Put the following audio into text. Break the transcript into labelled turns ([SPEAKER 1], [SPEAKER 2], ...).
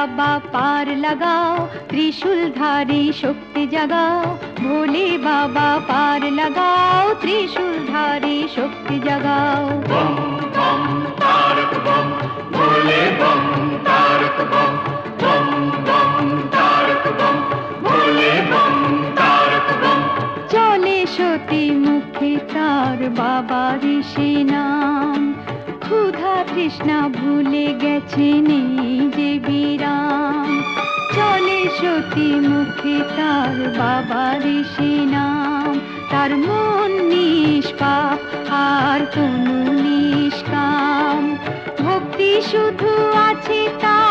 [SPEAKER 1] बाबा पार लगाओ, त्रिशूलधारी शक्ति जगाओ। भोले बाबा पार लगाओ, त्रिशूलधारी शक्ति जगाओ।
[SPEAKER 2] बम बम तारक बम, भोले बम तारक बम, बम बम तारक बम, भोले बम तारक बम।
[SPEAKER 1] चले सती मुखे तार बाबा ऋषि नाम, ক্ষুধা তৃষ্ণা ভুলে গেছেন এই যে বিরাম। চলে সতী মুখে তার বাবা ঋষি নাম, তার মন নিষ্পাপ আর কোনো নিষ্কাম। ভক্তি শুধু আছে তার